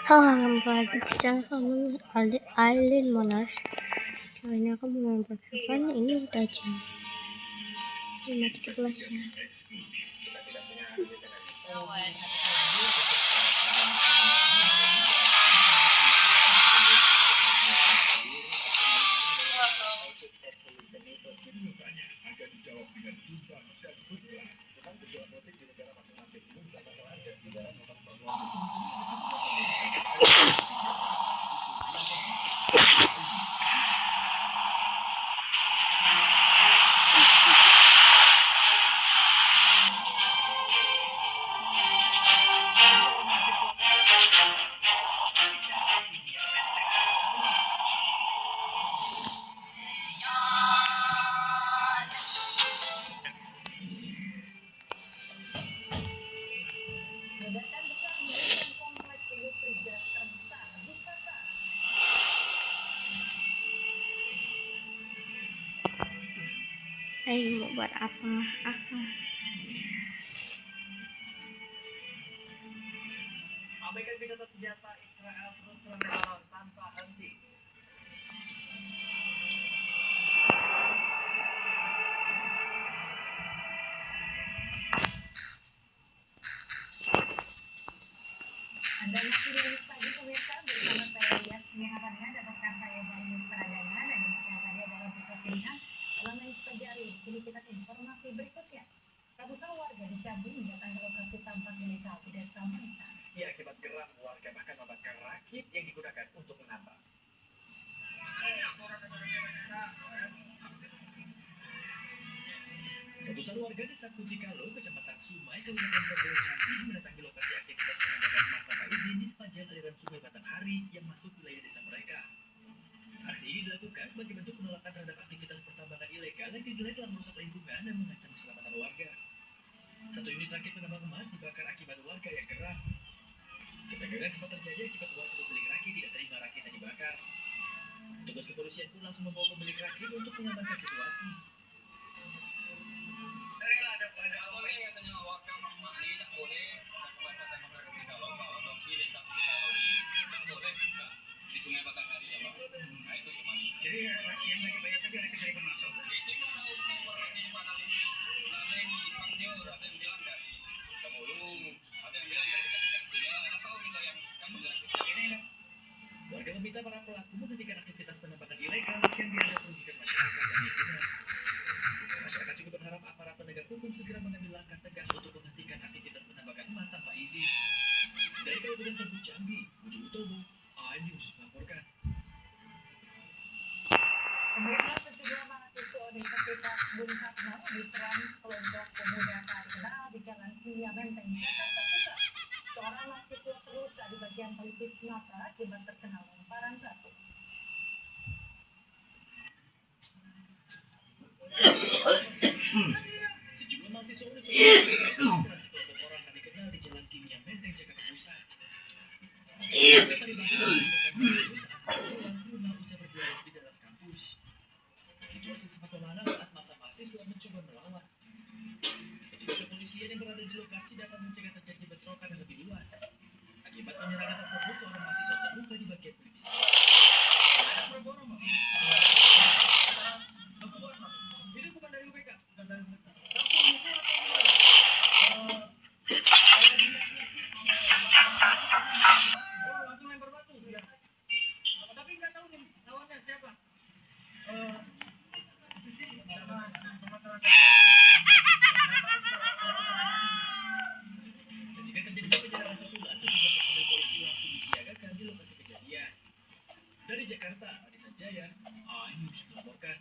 Halo, kembali di channel kamu Aileen Monars. Kali ini aku mau memperkenalkan ini udah jam 5.13 ya. Mau buat apa? Abaikan pidato senjata Israel terus menyerang tanpa henti. Anda masih di pagi pemirsa bersama saya Yasmin Havannya, dapatkan saya Bayu Pradana dan yang tadi adalah berita pilihan elemen Spajari. Kini kita ke informasi berikutnya. Ratusan warga di Jambi mendatangi lokasi tampak ilegal di Desa Manta. Ya, akibat geram warga bahkan membakar rakit yang digunakan untuk menambang. Ratusan warga desa Kutikalo, Kecamatan Sumai, Kabupaten Bogor, Jambi mendatangi lokasi aktivitas penambangan emas tanpa izin di sepanjang aliran Sungai Batanghari yang masuk wilayah desa mereka. Aksi ini dilakukan sebagai bentuk penolakan terhadap aktivitas pertambangan ilegal yang dinilai telah merusak lingkungan dan mengancam keselamatan warga. Satu unit rakit penambang emas dibakar akibat warga yang geram. Ketegangan sempat terjadi akibat warga pemilik rakit tidak terima rakitnya dibakar. Petugas kepolisian pun langsung membawa pemilik rakit untuk mengamankan situasi. Jadi yang lagi banyak tadi ada kejadian masuk. Warga meminta para pelaku menghentikan aktivitas penambangan ilegal yang dianggap merugikan masyarakat dan lingkungan. Masyarakat juga berharap aparat penegak hukum segera mengambil langkah tegas untuk menghentikan aktivitas penambangan emas tanpa izin. Dari Kabupaten Tembus Jambi, Budi Utomo, iNews melaporkan. Pemirsa, sejumlah mahasiswa Universitas Bung Karno diserang kelompok pemuda tak dikenal di Jalan Kimia Menteng, Jakarta Pusat. Seorang mahasiswa terluka di bagian pelipis mata akibat terkena lemparan batu. Sejumlah mahasiswa Universitas diserang sekelompok orang tak dikenal di Jalan Kimia Menteng, Jakarta Pusat. Rumah usai berdialog di dalam kampus. Situasi sempat memanas saat masa mahasiswa mencoba melawan. Petugas kepolisian yang berada di lokasi dapat mencegah terjadi bentrokan yang lebih luas. Akibat penyerangan tersebut, seorang mahasiswa terluka di bagian pelipis. Ini bukan dari UBK, bukan dari UBK. Langsung lempar batu, ya. Tapi nggak tahu nih lawannya siapa. Jika terjadi penyerangan susulan, sejumlah personel polisi langsung disiagakan di lokasi kejadian. Dari Jakarta, Adisa Jaya, iNews melaporkan.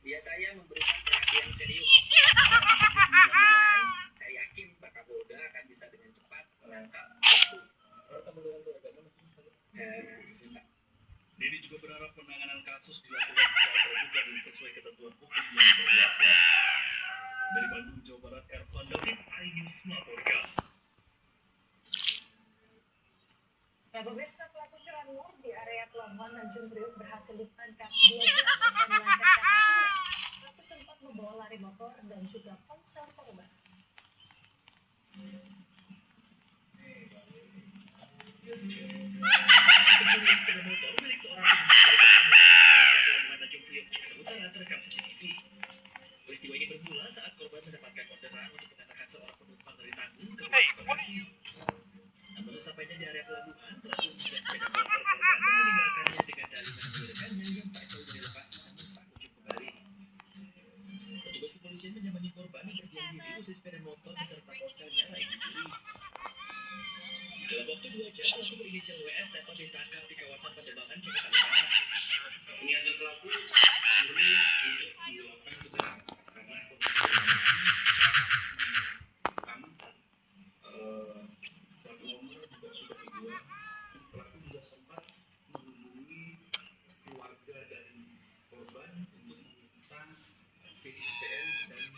Dia saya memberikan perhatian serius. Dalam segi mudah-mudahan, saya yakin Pak Kapolda akan bisa dengan cepat menangkap pelaku. Siap. Dedi juga berharap penanganan kasus dilakukan secara terbuka dan sesuai ketentuan hukum yang berlaku. Dari Bandung, Jawa Barat, Ervan David, iNews melaporkan. Pemirsa, pelaku curanmor di area pelabuhan Tanjung Priok berhasil ditangkap 2 jam usai melanggarkan aksinya. Pelaku sempat membawa lari motor dan juga ponsel korban. Pencurian sepeda motor milik seorang pengemudi ojek online di kawasan pelabuhan Tanjung Priok, Jakarta Utara terekam CCTV. Peristiwa ini bermula saat korban mendapatkan orderan untuk mengantarkan seorang penumpang dari Tanggung ke Bekasi. Namun sesampainya di area pelabuhan, pelaku menginjak sepeda motor korban dan meninggalkannya dengan dalih menemui rekannya yang tak jauh dari lokasi namun tak kunjung kembali. Petugas kepolisian menyambangi korban yang berdiam diri usai sepeda motor beserta ponselnya raib dicuri. Dalam waktu 2 jam, pelaku berinisial WS dapat ditangkap di kawasan Pademangan, Jakarta Utara. Niatan pelaku murni untuk melakukan sebenarnya karena pelaku nomor juga sudah dibuat. Pelaku juga sempat menghubungi keluarga dari korban untuk meminta PTN dan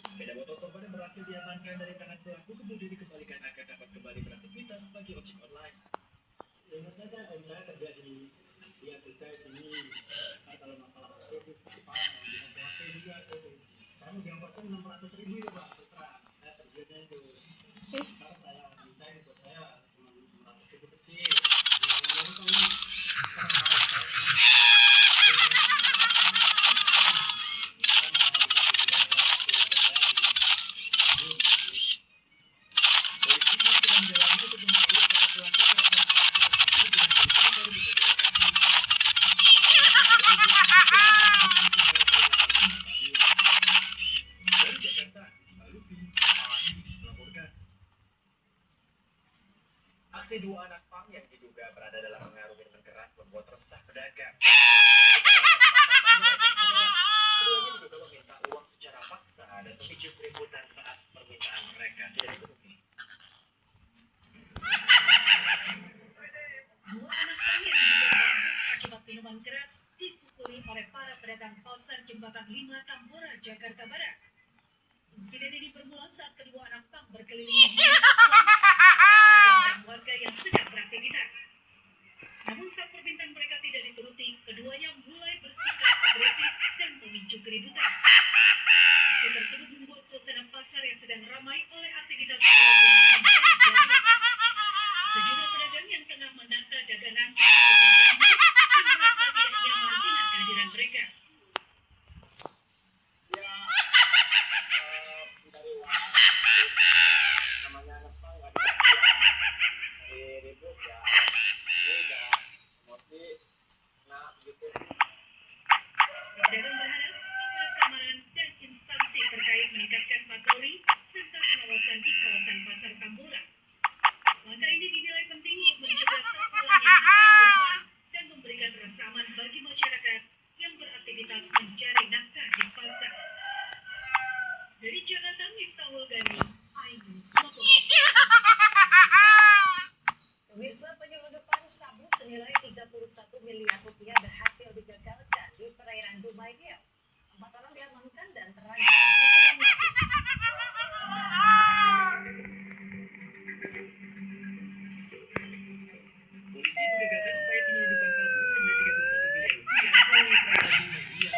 sepeda motor korban yang berhasil diamankan dari tangan pelaku kemudian dikembalikan agar dapat kembali beraktivitas sebagai ojek online. Seingat saya om saya kerja di Afrika sini, kalau masalah itu Jepang, di HP juga itu. Saya mau diangkatkan 600.000 ya Pak, putra. Saya kerjanya itu. Sekarang saya minta itu saya cuma 600.000 kecil. Yang tahu Polisi kini sedang mendalami untuk mengetahui apakah pelaku kerap melakukan aksi tersebut dengan polisi baru bisa direlokasi. Dari Jakarta, Simalufi, iNews melaporkan. Aksi 2 anak pang yang diduga berada dalam pengaruh minuman keras membuat resah pedagang. Keduanya diduga meminta uang secara paksa dan memicu keributan saat permintaan mereka tidak dipenuhi. Dua anak pang yang diduga mabuk akibat minuman keras dipukuli oleh para pedagang pasar Jembatan 5 Tambora, Jakarta Barat. Insiden ini bermula saat kedua anak pang berkeliling meminta uang pedagang dan warga yang sedang beraktivitas. Namun saat permintaan mereka tidak dituruti, keduanya mulai bersikap agresif dan memicu keributan. Aksi tersebut membuat suasana pasar yang sedang ramai oleh aktivitas jual beli menjadi gaduh. Sejumlah pedagang yang tengah menata dagangan mengaku terganggu dan merasa tidak nyaman dengan kehadiran mereka. ya dari namanya anak pang nggak dari ribut ya ini udah emosi nah gitu. Pedagang berharap aparat keamanan dan instansi terkait meningkatkan patroli serta pengawasan di kawasan pasar Tambora. Langkah ini dinilai penting untuk mencegah terulangnya aksi serupa dan memberikan rasa aman bagi masyarakat yang beraktivitas mencari nafkah di pasar. Dari Jakarta, Miftahul Gani, iNews melaporkan. Pemirsa, penyelundupan sabu senilai 31 miliar rupiah berhasil digagalkan di perairan Dumai Riau. 4 orang diamankan dan terancam hukuman mati. Polisi menggagalkan upaya penyelundupan sabu senilai 31 miliar rupiah melalui perairan Dumai Riau.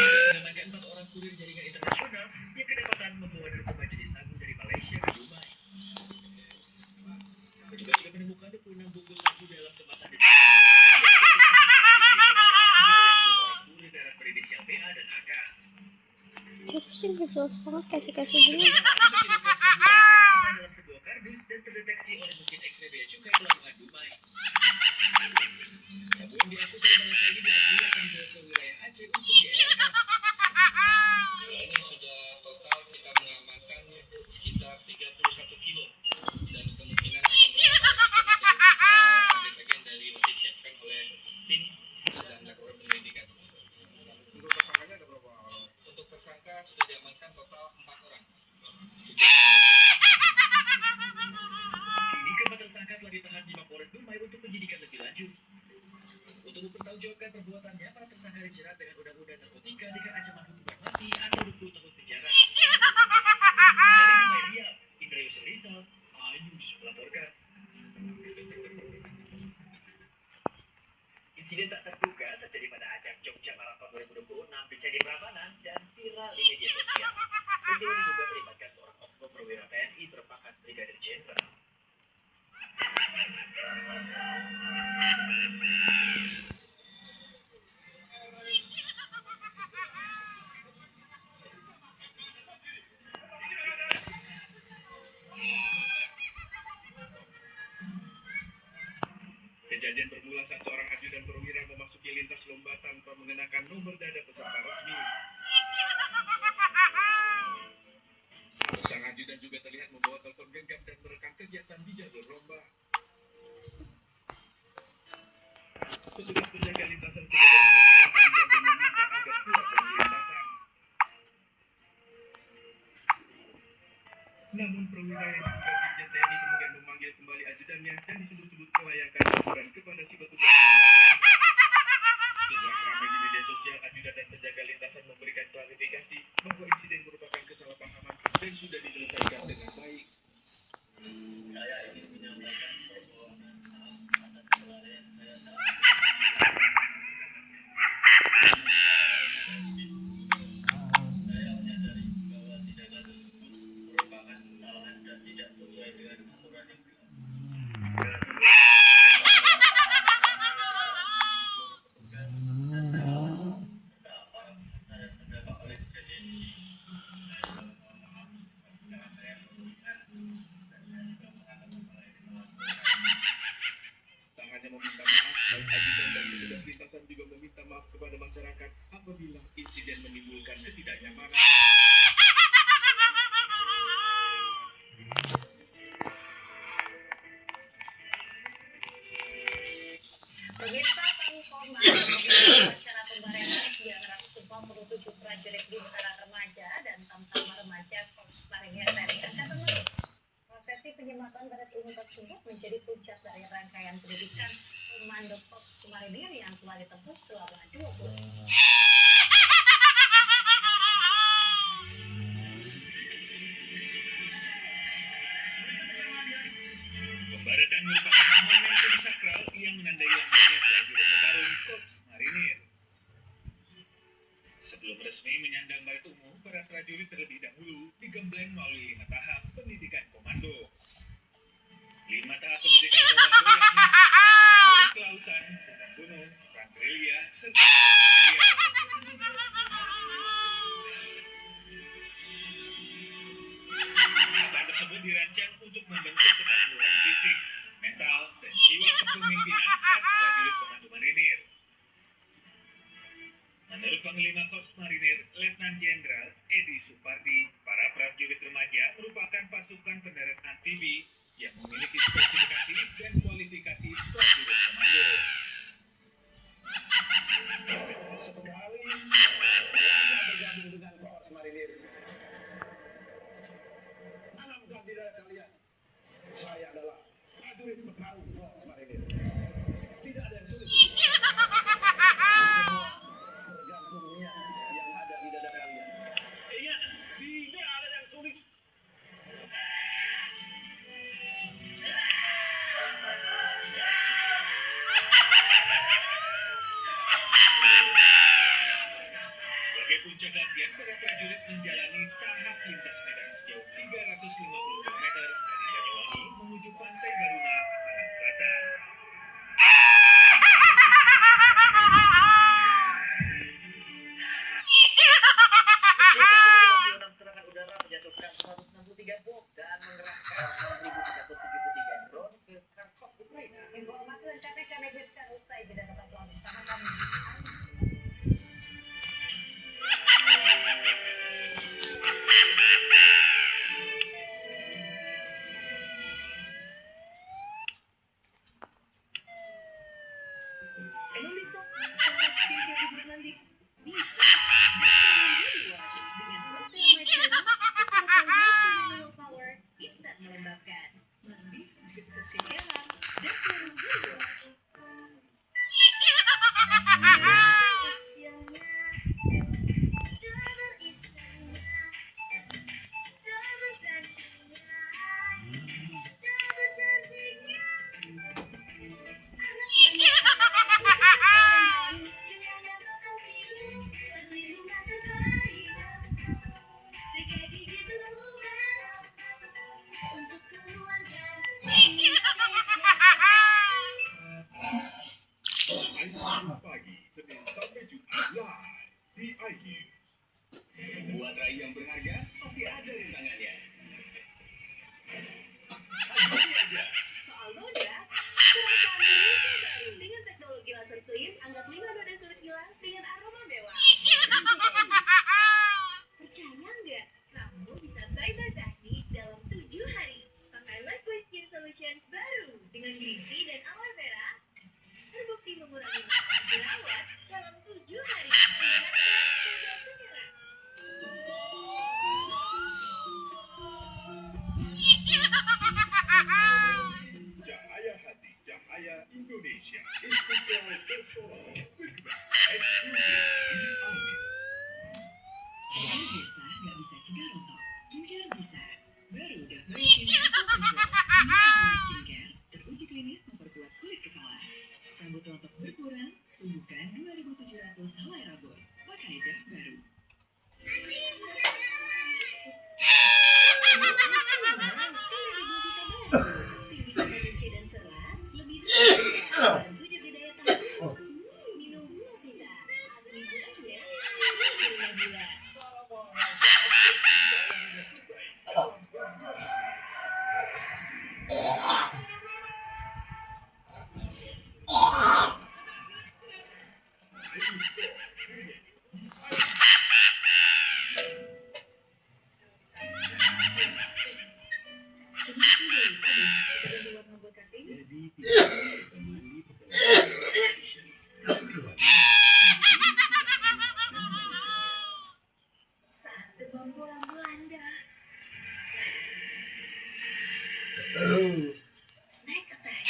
Petugas mengamankan 4 orang kurir jaringan internasional yang kedapatan membawa narkoba jenis sabu dari Malaysia ke Dumai. Petugas juga menemukan 26 bungkus sabu dalam kemasan yang kurir darat berinisial BA dan AK. Terus sih jelas banget kasih-kasih dulu. Sementara 1 kilogram sabu lainnya disimpan dalam sebuah kardus dan terdeteksi oleh mesin X-ray bea cukai pelabuhan Dumai. Sabu yang diangkut dari Malaysia ini diakui akan dibawa ke wilayah Aceh untuk diedarkan. Ini sudah total kita mengamankan sekitar 31 kilo dan kemungkinan akan merupakan bagian dari yang disiapkan oleh tim Untuk mempertanggungjawabkan perbuatannya, para tersangka dijerat dengan Undang-Undang Narkotika dengan ancaman hukuman mati atau 20 tahun penjara. Dari di media, Indra Yusuf Rizal, Ayus melaporkan. Insiden tak terduga terjadi pada ajang Jogja Marathon 2026 di Candi Prambanan dan viral di media sosial. Peristiwa diduga melibatkan seorang oknum perwira TNI berpangkat Brigadir Jenderal. Kejadian bermula saat seorang ajudan perwira memasuki lintas lomba tanpa mengenakan nomor dada peserta resmi. Sang ajudan juga terlihat membawa telepon genggam dan merekam kegiatan di jalur lomba. Petugas penjaga lintasan kemudian menghentikan ajudan dan meminta agar keluar dari lintasan. Namun perwira yang diduga Brigjen TNI kemudian memanggil kembali ajudannya dan disebut-sebut melayangkan teguran kepada si petugas lintasan. Setelah ramai di media sosial, ajudan dan penjaga lintasan memberikan klarifikasi bahwa insiden merupakan kesalahpahaman dan sudah diselesaikan dengan baik. Saya ingin menyampaikan permohonan maaf atas kemarin saya salah. Saya menyadari bahwa tindakan tersebut merupakan kesalahan dan tidak sesuai dengan aturan yang berlaku. Tak hanya meminta maaf, baik ajudan dan petugas lintasan juga meminta maaf kepada masyarakat apabila insiden menimbulkan ketidaknyamanan. Pemirsa, kami mengenai acara pembayaran yang Sumpah menuju prajurit Bintara Remaja dan Tamtama Remaja Korps Marinir dari Angkatan Laut. Prosesi penyematan berat umum tersebut menjadi puncak dari rangkaian pendidikan Komando Korps Marinir yang telah ditempuh selama 2 bulan. Pembaratan merupakan momentum sakral yang menandai lahirnya prajurit petarung Korps Marinir. Sebelum resmi menyandang baret umum, para prajurit terlebih dahulu digembleng melalui 5 tahap pendidikan komando. 5 tahap pendidikan komando yakni komando, kelautan, gunung, perang gerilya, serta gerilya. Tahap tersebut dirancang untuk membentuk ketangguhan fisik, mental, dan jiwa kepemimpinan khas prajurit komando marinir. Menurut Panglima Korps Marinir, Letnan Jenderal Edi Supardi, para prajurit remaja merupakan pasukan pendarat amfibi yang memiliki spesifikasi dan kualifikasi prajurit komando. Sekali belajar bergabung dengan Korps Marinir. Tanamkan di dada kalian, saya adalah prajurit petarung Korps Marinir. Tidak ada yang sulit. Semua tergantung niat yang ada di dada kalian. Ingat, tidak ada yang sulit. Sebagai puncak latihan, para prajurit menjalani tahap lintas medan sejauh 350 km dari Banyuwangi menuju Pantai Baruna, Tanah Selatan. Insiden 26 serangan udara menjatuhkan 163 bom dan mengerahkan 6.373 drone ke Kharkov, Ukraina. Informasi lengkapnya kami hadirkan usai jeda, tetaplah bersama kami. Indonesia sangat skincare di berlandi bisa dengan Perseo Mineral Power instan melembabkan mandi juga bisa skincarean dan serum di luar. Eksklusif di Awit. Bisa nggak bisa cegah rontok. Skincare bisa. Baru Dermarotin Apple Control. Ini adalah skincare teruji klinis memperkuat kulit kepala. Rambut rontok berkurang, tumbuhkan 2.700 helai rambut. Pakai Dove baru. Vitamin C dan serat lebih dari bantu jaga daya tahan tubuh. Minum Vita asli gulanya gula. Saat demam bola melanda, snack attack.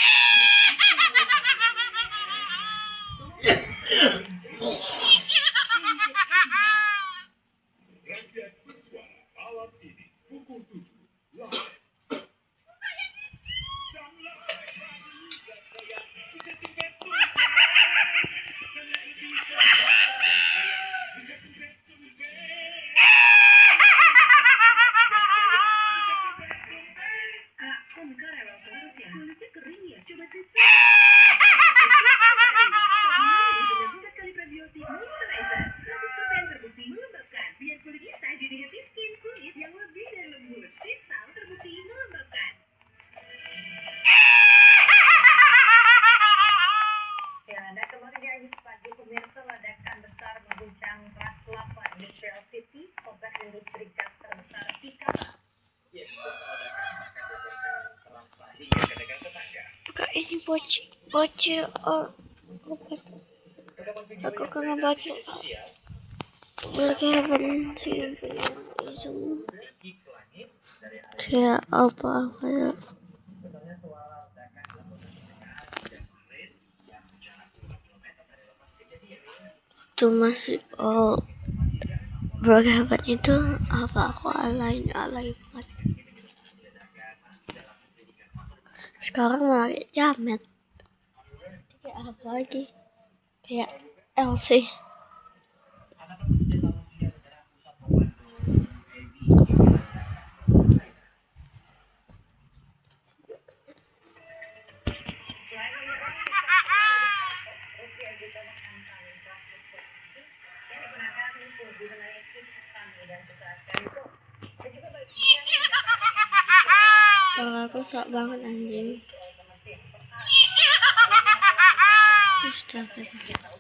Rakyat bersuara malam ini pukul 7 live. Sang live dan saya bisa dibantu. Saya lebih bisa dibantu. Kak, kok muka rewel terus ya? Kulitnya kering ya? Coba sit saja. Dengan 4 kali prebiotik moisturizer, 100% terbukti melembabkan. Biar kulit kita jadi happy skin, kulit yang lebih dari lembut. Sit Sal terbukti melembabkan. Ya, Anda kembali di Ayus Pagi, pemirsa. Ledakan besar mengguncang Ras 8 Industrial City, kompleks industri gas terbesar di Qatar. Ya, terasa hingga ke negara tetangga. Kak, ini bocil oh bukan. Aku kangen bocil Black Heaven sih punya itu kayak apa ya. Itu masih Black Heaven itu apa aku alay banget. Sekarang malah kayak jamet. Kayak apa lagi? Kayak LC. Kalau aku sok banget anjing. Astagfirullah.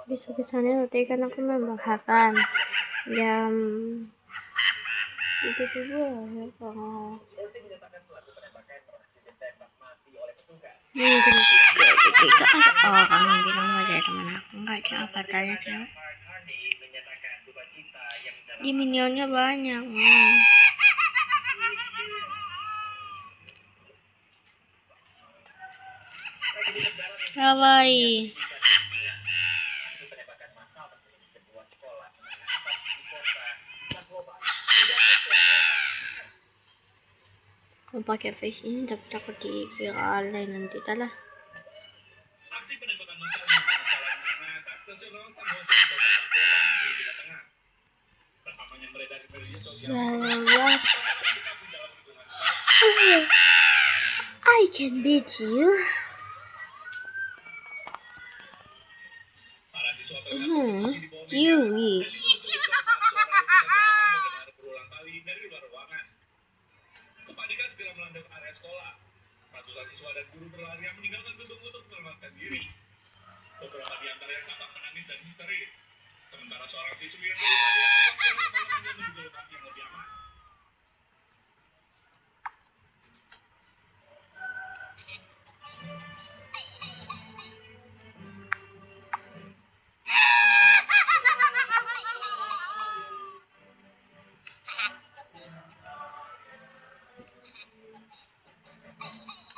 Bisa-bisanya nanti kan aku membahaskan jam itu subuh ya kalau jam 3 ada orang bilang aja teman aku nggak ada avatarnya cewek di minionnya banyak kawaii. Mau pakai face ini tapi takut di viralin nanti lah. Aksi penembakan massal menggunakan menengah stasiun San Jose di Kabupaten Kepulauan Seribu Tengah. Rekamannya beredar di media sosial. I can beat you. Para siswa terlihat You wish. memprotes area sekolah. Ratusan siswa dan guru berlarian meninggalkan gedung untuk menyelamatkan diri. Beberapa di antaranya tampak menangis dan histeris. Sementara seorang siswi yang terluka dievakuasi oleh teman-temannya menuju lokasi yang lebih aman.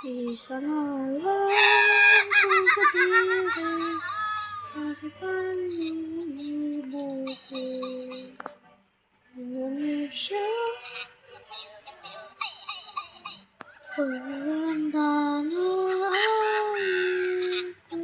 Di sanalah aku berdiri, harapan ibuku, Indonesia, pulang tanah airku.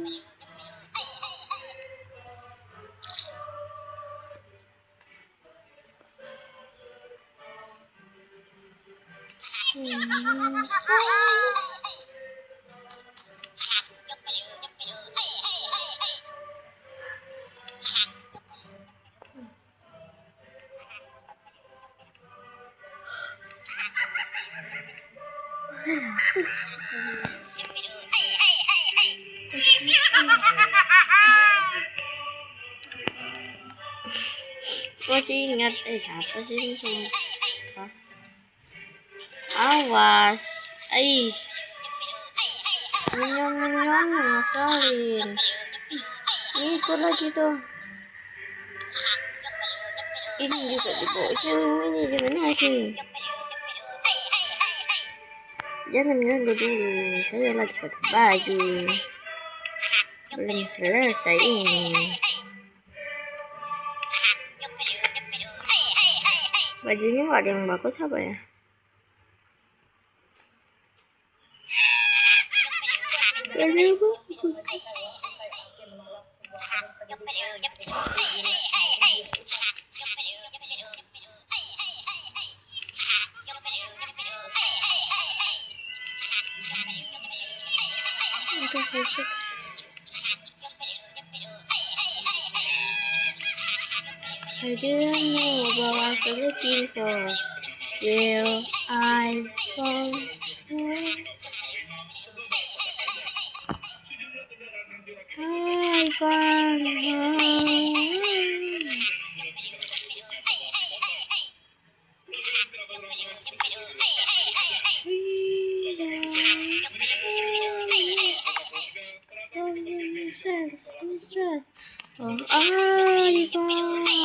Masih ingat siapa sih ini sumpah. Awas, minyon ngasalin. Itu lagi tuh. Ini juga di bocor, ini gimana sih? Jangan ganggu dulu, saya lagi pakai baju. Belum selesai ini. Bajunya nggak ada yang bagus apa ya? I didn't know what I was looking for till I found you. I found you. Oh, I found you.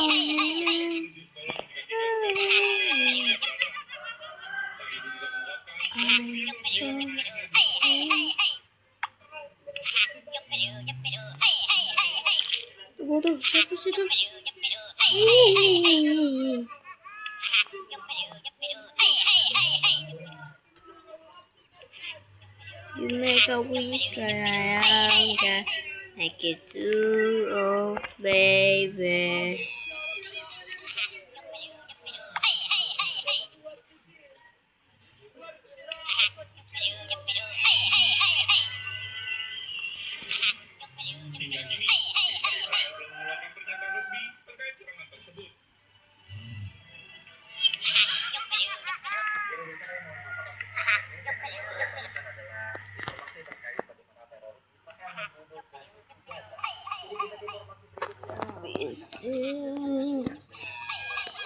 Waduh, siapa sih tuh? You make a wish sayang, make it true, oh baby.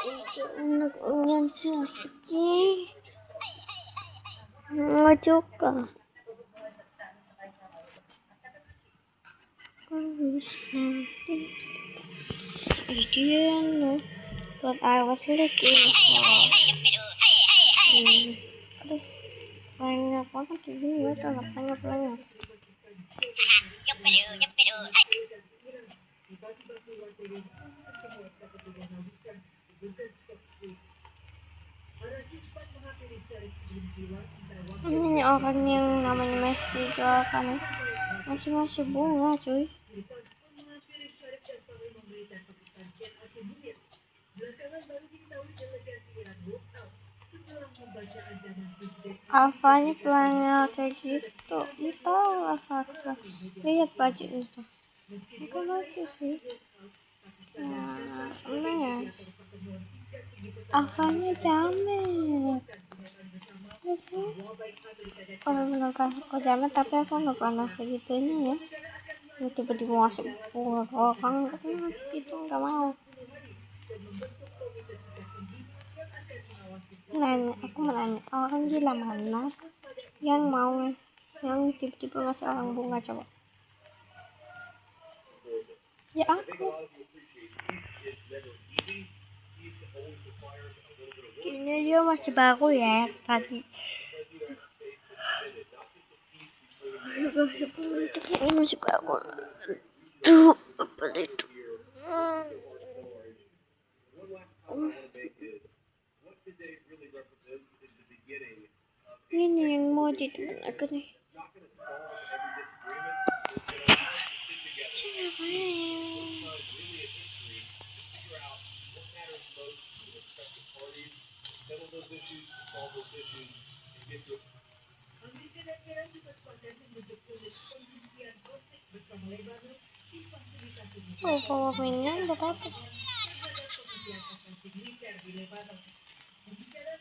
Itu anak yang sakit ngajuka Idiot, but I was looking for. Aduh, banyak banget ini ya, banyak. Ini orang yang namanya Messi kan masih bunga cuy. Alfanya pelangnya kayak gitu, itu Alfa. Lihat baju itu, bukan baju sih. Nah, mana ya? Alfanya jamet. Terus sih kalau menurut aku jamet, tapi aku nggak pernah segitunya ya. Tiba-tiba masuk orang itu nggak mau. Nanya, aku mau nanya, orang gila mana yang mau yang tiba-tiba ngasih orang bunga coba? Ya aku. Kayaknya dia masih baru ya tadi. Ini masih baru. Tuh apa itu? Ini yang mau di teman aku nih. Siapa ya? Oh, bawa minyak berapa?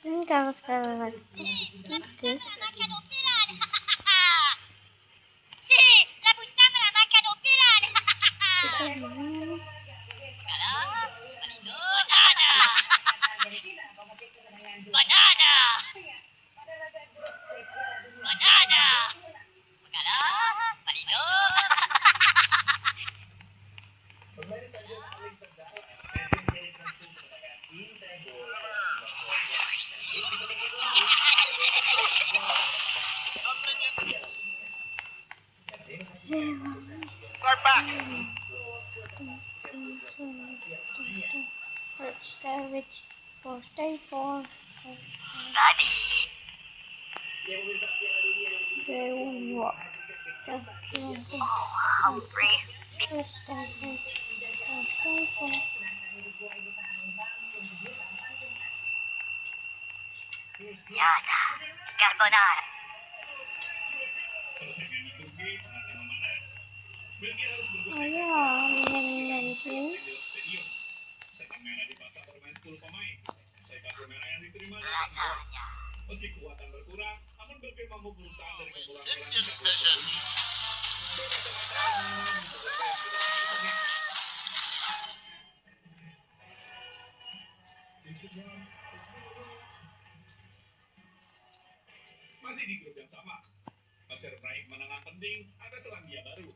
Ini kalau sekali lagi. Oke. Stay for Carbonara. ayo minyak-minyakin. Lasagna. Meski kekuatan berkurang, namun Belgia mampu bertahan dari kekurangan. Masih di grup yang sama, Mesir naik menengah penting, ada Selandia Baru.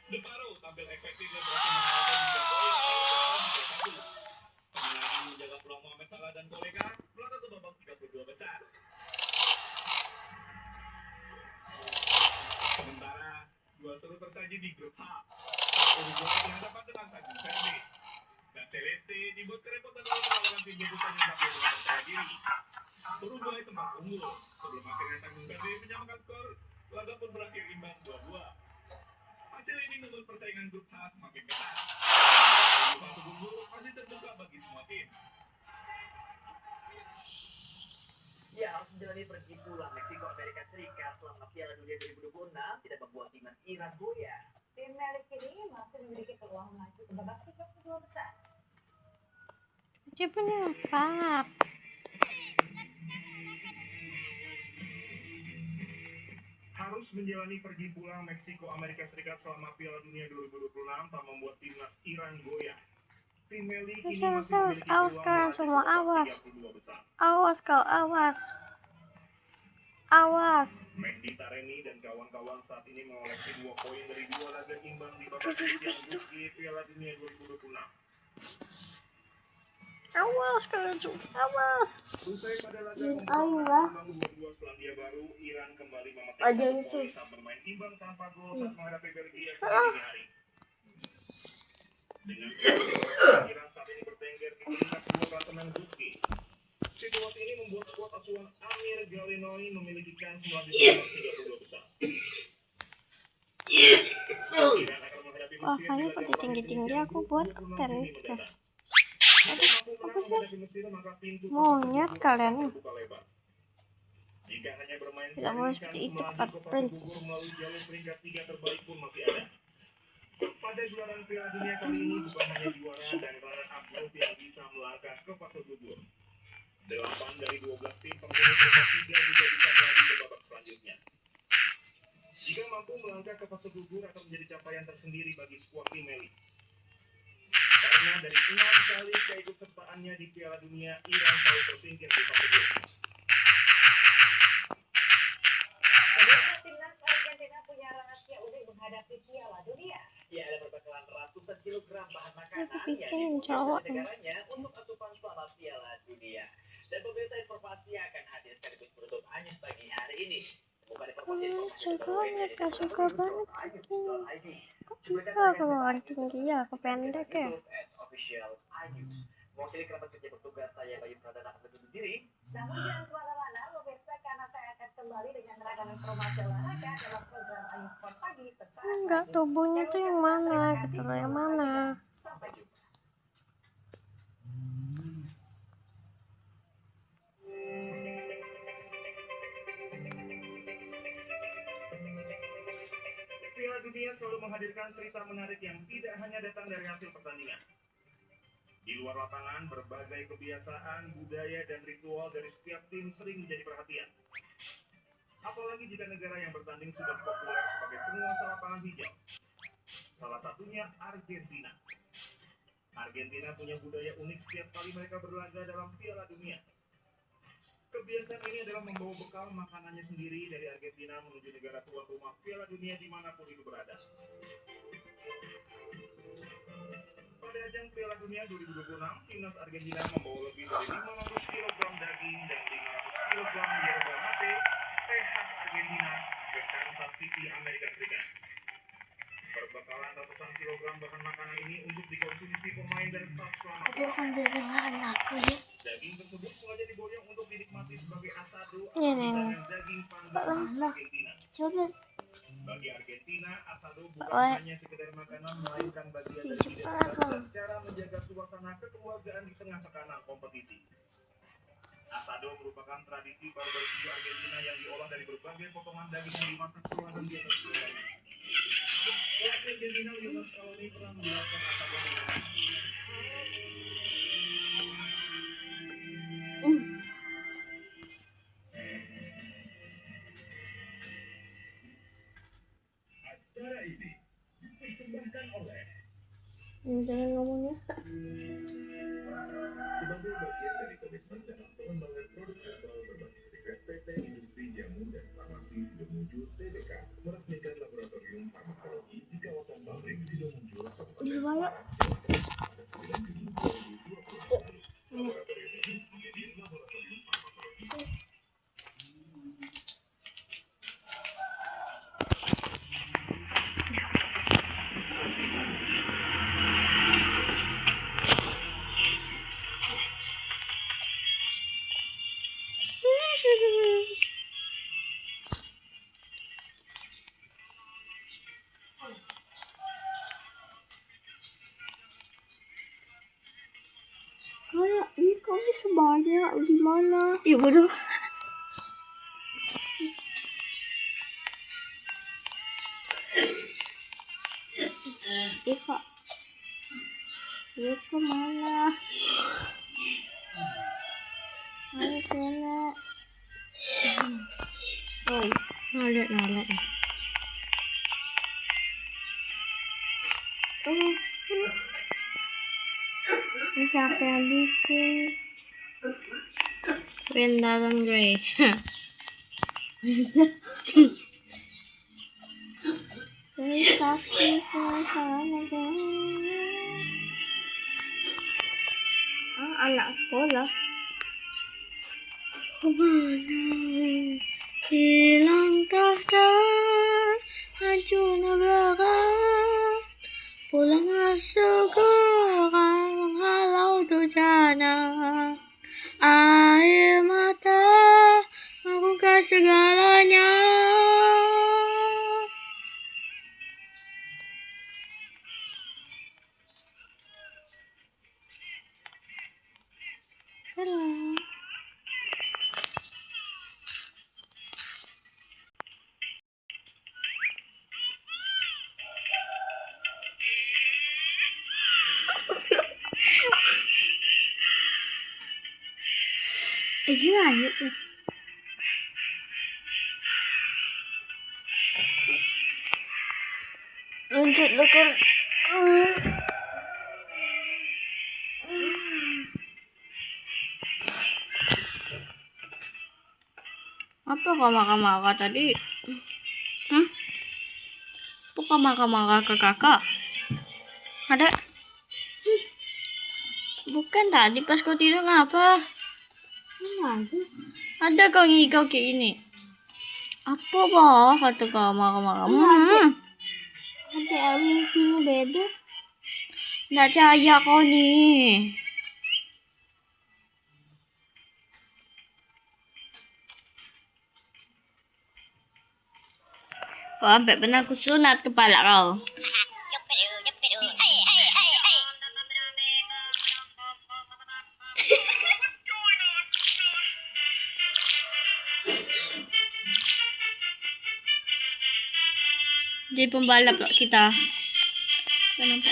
Deparo tampil efektif dan berhasil mengalahkan 3 poin. Kemenangan menjaga peluang Mohamed Salah dan kolega melangkah ke babak 32 besar. Sementara dua seru tersaji di grup H. Uruguay berhadapan dengan Tanjung Serbe dan Celeste dibuat kerepotan oleh perlawanan tim debutan yang tampil dengan percaya diri. Uruguay sempat unggul sebelum akhirnya Tanjung Serbe menyamakan skor. Laga pun berakhir imbang 2-2. Hasil ini membuat persaingan grup H semakin ketat. Satu bumbu masih terbuka bagi semua tim. Ya, harus menjalani pergi pulang Meksiko Amerika Serikat selama Piala Dunia 2026 tidak membuat timnas Iran goyah. Tim Merek ini masih memiliki peluang maju ke babak 32 besar. Coba nih Pak. Harus menjalani pergi pulang Meksiko Amerika Serikat selama Piala Dunia 2026 tak membuat timnas Iran goyah. Tim Meli kini masih memiliki Awas peluang kalian melaju semua, ke babak awas. 32 besar. Awas kau, awas. Awas. Mehdi Taremi dan kawan-kawan saat ini mengoleksi 2 poin dari 2 laga imbang di babak penyisihan grup G Piala Dunia 2026. Awas kalian semua, awas. Usai pada laga Ayo lah. nomor 22 Selandia Baru, Iran kembali memetik Ada 1 poin Yesus. saat bermain imbang tanpa gol saat menghadapi Belgia dini hari. Dengan Iran saat ini bertengger di peringkat 2 klasemen grup G. Situasi ini membuat skuad asuhan Amir Galinoi memiliki kans melaju ke babak 32 besar. Iran akan menghadapi Wah, Mesir kayaknya di pakai laga tinggi-tinggi aku buat konten. mendatang. Monyet kalian. Jika hanya bermain Tidak boleh seperti itu, Kak Princess. melalui jalur peringkat 3 terbaik pun masih ada. Pada gelaran Piala Dunia kali ini bukan hanya juara dan runner up grup yang bisa melangkah ke fase gugur. 8 dari 12 tim penghuni peringkat 3 juga bisa melaju ke babak selanjutnya. Jika mampu melangkah ke fase gugur akan menjadi capaian tersendiri bagi skuad tim Meli. Karena dari 6 kali keikutsertaannya di Piala Dunia, Iran selalu tersingkir di fase grup. Pemirsa, timnas Argentina punya rahasia unik menghadapi Piala Dunia. Ya, ada perbekalan ratusan kilogram bahan Aku makanan yang bikin dipunyai cowok oleh negaranya untuk asupan selama Piala Dunia. Dan pemirsa, informasi akan hadir sekaligus menutup Anyus pagi hari ini. Bukan informasi suka banget, gak suka banget begini. Kok bisa kalau orang tinggi ya, kependek ya. Mewakili kerabat kerja bertugas, saya Bayu Pradana akan undur diri. Namun jangan kemana-mana pemirsa, karena saya akan kembali dengan ragam informasi olahraga dalam program Ayu Sport Pagi sesaat Enggak, lagi. tubuhnya tuh yang mana gitu loh, yang mana. Sampai jumpa. Piala Dunia selalu menghadirkan cerita menarik yang tidak hanya datang dari hasil pertandingan. Di luar lapangan, berbagai kebiasaan, budaya, dan ritual dari setiap tim sering menjadi perhatian. Apalagi jika negara yang bertanding sudah populer sebagai penguasa lapangan hijau. Salah satunya Argentina. Argentina punya budaya unik setiap kali mereka berlaga dalam Piala Dunia. Kebiasaan ini adalah membawa bekal makanannya sendiri dari Argentina menuju negara tuan rumah Piala Dunia dimanapun itu berada. Pada ajang Piala Dunia 2026, timnas Argentina membawa lebih dari 500 kg daging dan 500 kg yerba mate, teh khas Argentina, ke Kansas City, Amerika Serikat. Perbekalan ratusan kilogram bahan makanan ini untuk dikonsumsi pemain dan staf selama Dia sambil dengerin aku ya. daging tersebut sengaja diborong untuk dinikmati sebagai asado Iya, atau Nen. hidangan daging panggang Allah. Argentina. Coba. Bagi Argentina, asado bukan Oi. hanya sekedar makanan, melainkan bagian dari Cepat, identitas Bang. dan cara menjaga suasana kekeluargaan di tengah tekanan kompetisi. Asado merupakan tradisi barbecue Argentina yang diolah dari berbagai potongan daging yang dimasak selama di atas kuali. Pelatih Argentina Lionel Scaloni pernah menjelaskan asado dengan acara ini dipersembahkan oleh Jangan ngomongnya. sebagai bagian dari komitmen dalam pengembangan produk herbal berbasis riset PT Industri Jamu dan Farmasi Sidomuncul TBK meresmikan laboratorium farmakologi di kawasan pabrik Sidomuncul Kabupaten Di Semarang, bawah. Jawa Tengah pada 9 Juni 2020 lalu. Laboratorium ini menjadi laboratorium farmakologi Kayak ini kok bisa banyak gimana? Ya bodoh. Ika. Ika mana? Ayo sana. Oh, nolak. Oh. Ini siapa yang bikin? Rendaran gue. Dari sakit sana kan. Anak sekolah. Kemana hilangkah kau hancurnya berat, pulanglah segera menghalau durjana, air mata mengungkap segalanya. Halo. Lanjut. Lanjut lo kan. Apa kau marah-marah tadi? Apa kau marah-marah ke kakak? Ada? Bukan tadi pas kau tidur ngapa? Ada kau ngigau kayak gini. Apa bah kata kau marah-marah? Ada mimpinya beda. Nggak percaya kau nih. Kau sampai pernah aku sunat kepala kau. Jadi pembalap lah kita. Kenapa?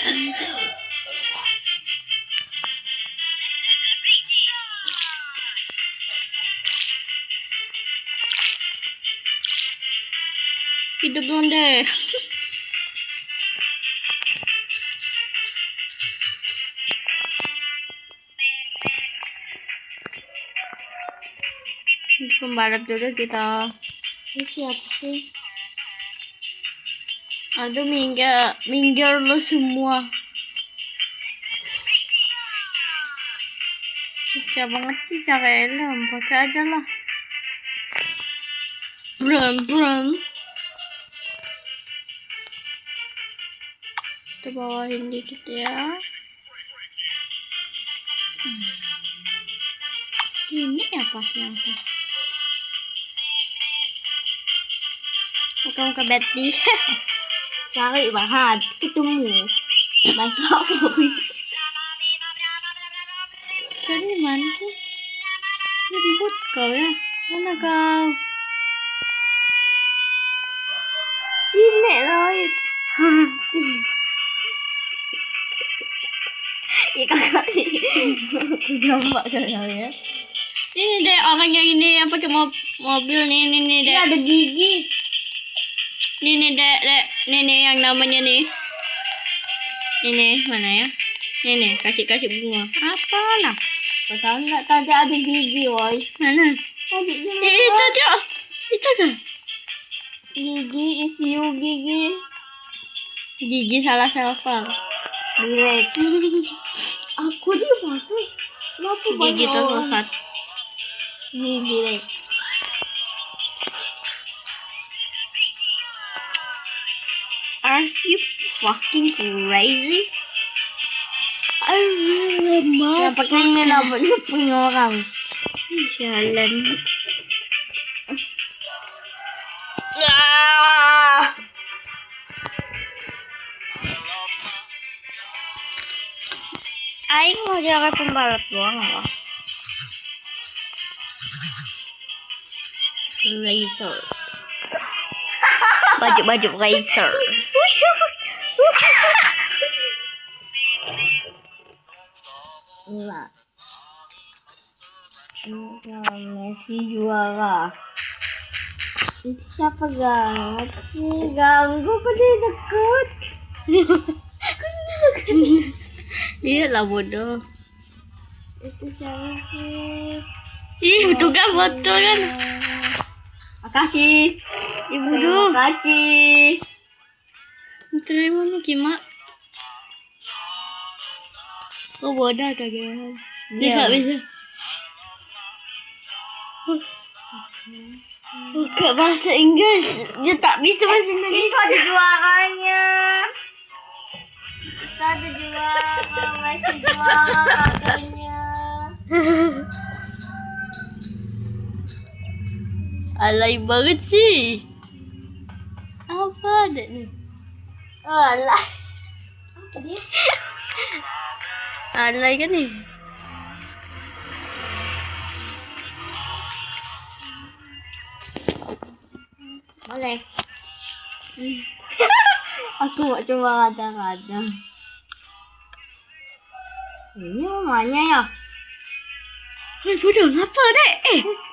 Hidup blonde. Pembalap dulu kita. Ini siapa sih? Aduh, minggir lo semua. Susah banget sih cara helm, pakai aja lah. Brum. Kita bawain dikit ya. Ini apa sih apa? Kamu ke Betty. Cari banget, ketemu. Mantap. Tadi mana sih? Lembut kau ya. Mana kau? Sini Roy. Kakak aku jambak kau ya. Ini deh orang yang ini yang pakai mobil nih deh. Ada gigi. Ini dek, nih yang namanya nih. Ini mana ya? Ini kasih bunga. Apa lah? Kau tahu nggak tadi ada gigi, woi? Mana? Tadi itu aja. Gigi, isiu gigi. Gigi salah server. Direct. Aku dipakai. Kenapa gigi tersesat? Gigi direct. Are you fucking crazy? Yang pakai ini namanya punya orang. Jalan. Aing mau jaga pembalap doang loh. Racer. Baju racer. Nah. Messi juara. Itu siapa banget sih? Ganggu pada deket. Iya lah bodoh. Itu siapa sih? Ih, itu kan foto kan. Makasih. Ibu dulu. Makasih. Terima nih Kima. Oh bodoh kagak. Bisa. Bukan bahasa Inggris. Dia tak bisa bahasa Indonesia. Itu ada juaranya. Kita ada juara. Masih juara katanya. Alay banget sih. Apa ada nih? Oh, alay. Apa dia? Alay kan nih? Boleh. Aku mau coba kadang-kadang. Ini mamanya ya? bodoh, ngapa dek?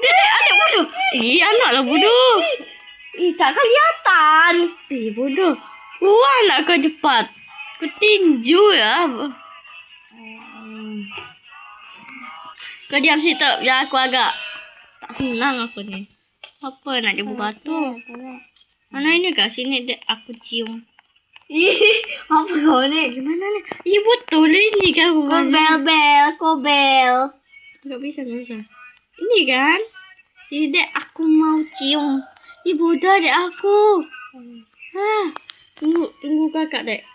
Dek, adik bodoh. Anak lah bodoh. Tak kelihatan. Bodoh. Keluar nak kau cepat. Kau tinju ya. Kau diam situ, biar aku agak tak senang aku ni. Apa nak jemput batu? Mana ini kah? Sini dek, aku cium. Apa kau ni? Gimana ni? Betul ini kan. Kau bel. Gak bisa. Ini kan? Ini dek, aku mau cium. Bodoh dek aku. Tunggu kakak dek.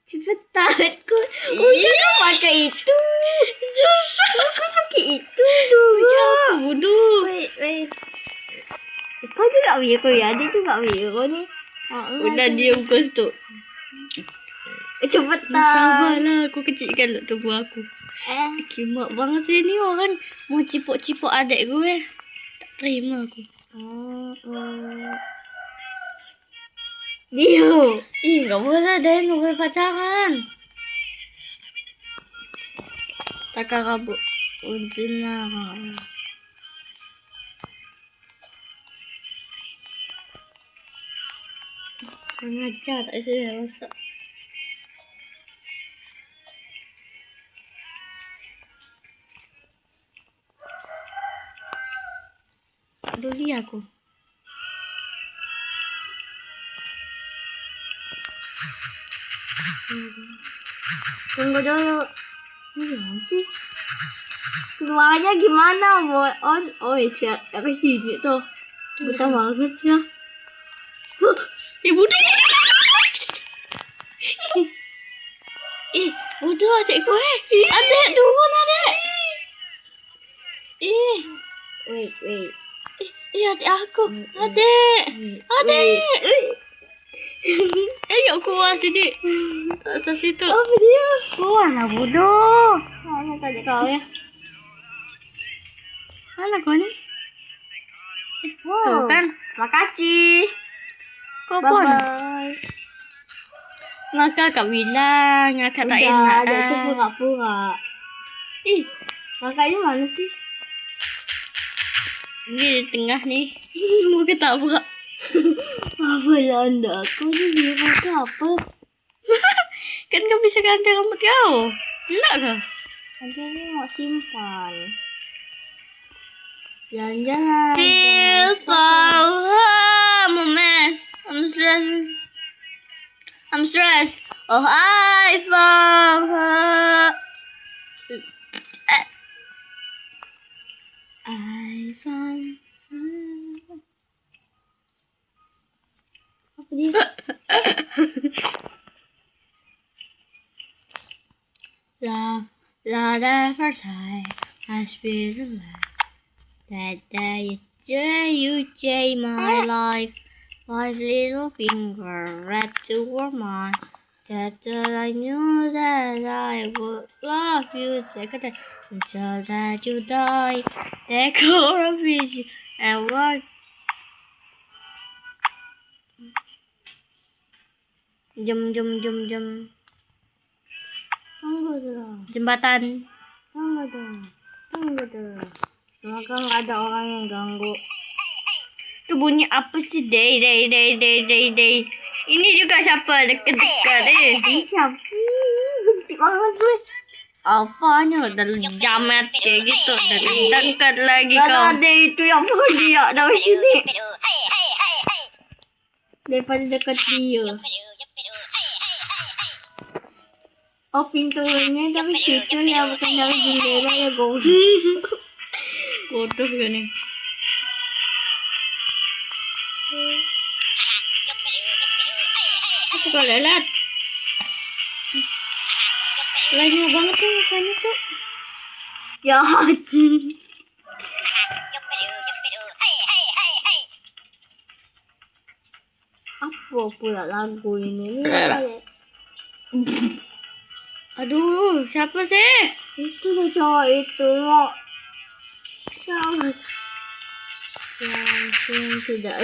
Cepetan. Kau jangan pakai itu. Susah. Kau pakai itu dulu. Aku bodoh. Wait. Kau juga kau ya. Adik juga kau ni. Udah diam kau situ. Cepetan. Sabarlah, aku kecilkan dulu tubuh aku. Kimak banget sih ni orang mau cipok-cipok adik gue. Tak terima aku. Dio. Gak boleh deh, gak boleh pacaran. Takkan kabut. Ujin lah. Ngajar tak bisa masak. Peduli aku. Tunggu dulu. Gimana sih? Keluarnya gimana? Siap. Dari sini tuh. Betah banget sih. Ibu dia. Bodoh adik gue. Adik, turun adik. Wait. Adik aku. Adik. Ayo keluar sini. Tak usah situ. Apa dia? Keluar lah bodoh. Mana tadi kau ya? Mana kau ni? Tuh kan. Makasih. Kau pun. Bye. Maka kak bilang kakak tak enak. Ada tu pura-pura. Kakaknya mana sih? Dia di tengah ni. Muka tak buka. Apa landa aku ni dia pakai apa? Kan kau bisa ganti rambut kau. Nak ke? Nanti ni mau simpan. Jalan-jalan. Mess. I'm stressed. Oh, iPhone. Apa dia? La the first time I spent alive. That day you changed my life. My little finger wrapped toward mine. That I knew that I would love you second until that you die. That core of vision and what? Jum. Tunggu dulu. Jembatan. Tunggu dulu. Semoga nggak ada orang yang ganggu. Itu bunyi apa sih? Day. Ini juga siapa dekat-dekat Ini siapa sih? Benci banget gue. Apanya udah jamet kayak gitu. Udah dekat lagi Kalau kau. ada itu yang pergi ya dari sini. Daripada dekat dia. Oh pintunya tapi situ ya bukan dari jendela ya gue. Bodoh kan nih. Aku kok lelat. Lainnya banget sih mukanya cok. Jahat. Apa pula lagu ini? Aduh, siapa sih? Itu loh cowok itu mau sangat langsung tidak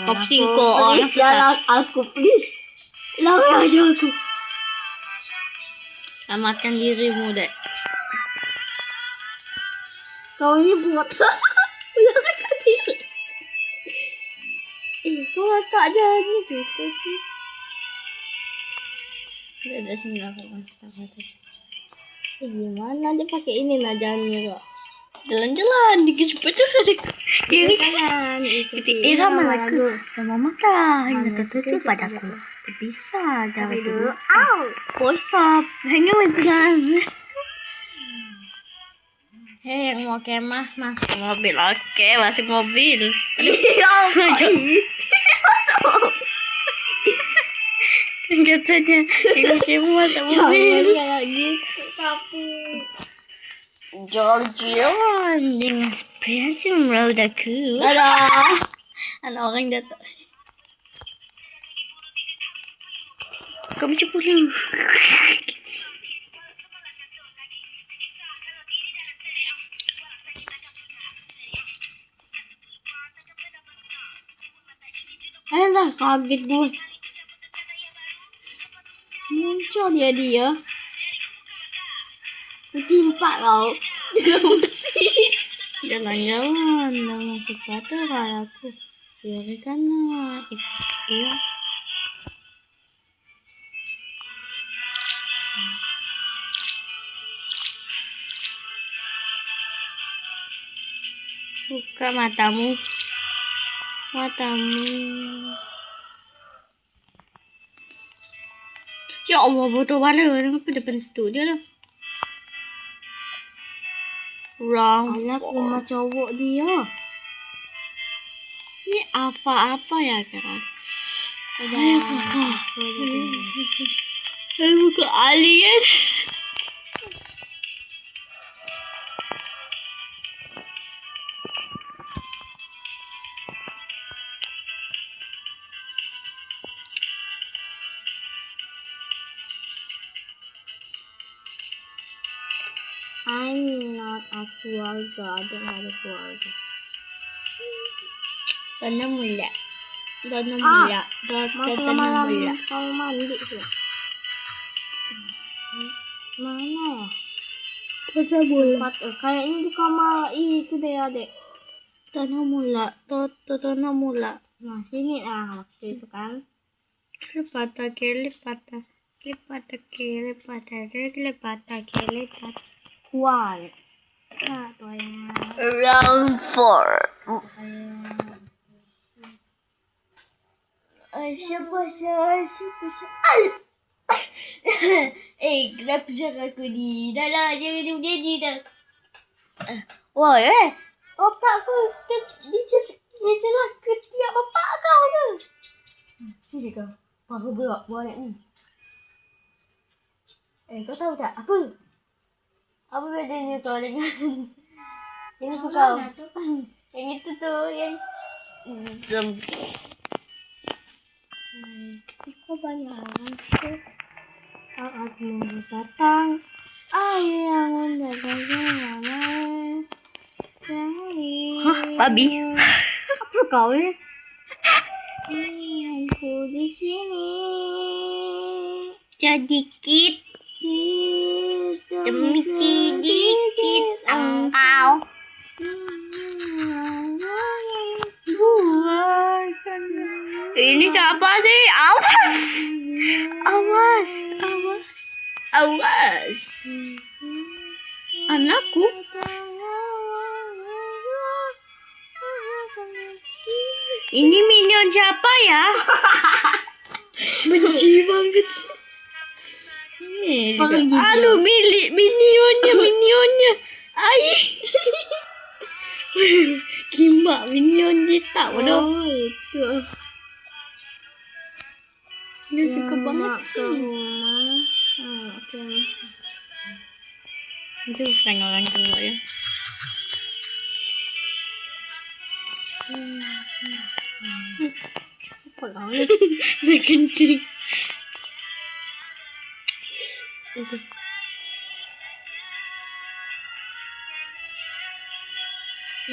Top 5 orang please jangan aku please larang aja aku Selamatkan dirimu, Dek. Kau ini buat menyelamatkan diri. Kau kakak jadi gitu sih. Udah ada 9,1 tadi. Gimana dia pakai ini najamnya kok? Jalan-jalan dikit cepet kali. Kiri Kanan itu. sama lagu sama mata hanya tertutup padaku. Bisa jangan dulu. dulu. Au. Oh stop, hanya dengan. Hei yang mau kemah masuk mobil. Oke masuk mobil. Katanya yang kemah masuk mobil. Jangan kayak gitu tapi. Jalan-jalan dengan sepeda rodaku. Dadah. Ada orang datang. Kamu cepuluh. Alah kaget gue. Muncul dia. Timpa kau. Jalan-jalan dengan sepatu kayak aku. Kiri kanan. Iya. Buka matamu. Ya Allah, foto mana orang apa depan studio lah. Wrong. Alah rumah cowok dia. Ini apa ya kan? Ayo kakak. Saya buka alien. I'm not a keluarga. Ada nggak ada keluarga? Tanah mula. Makan malam kamu mandi sih. Mana ya? Tanah mula. Kayaknya di kamar itu deh adek. Tanah mula. Tanah mula. Nah sini waktu itu kan. Lepata kiri. One. Nah tuh yang. Round 4. Siapa? Kenapa jangan aku di dalam jangan begini dah. Wah, Otakku dicelah ketiak bapak kau tu. Sini kau, aku buat ni. Kau tahu tak apa bedanya kau dengan ini tu kau? Yang itu tu yang kau banyak tu. Saat minggu datang, ayah menjaganya mana? babi. Apa kau ya? Aku di sini. Sedikit demi sedikit engkau buarkan. Ini siapa sih? Awas. Anakku. Ini minion siapa ya? Benci banget sih. Ini juga. Aduh, minionnya. Ai. Gimana minionnya tak waduh. Oh itu. Dia suka banget ke sih. rumah. Oke. Itu bukan orang tua ya. Apa kau ya? Dia kencing. Itu.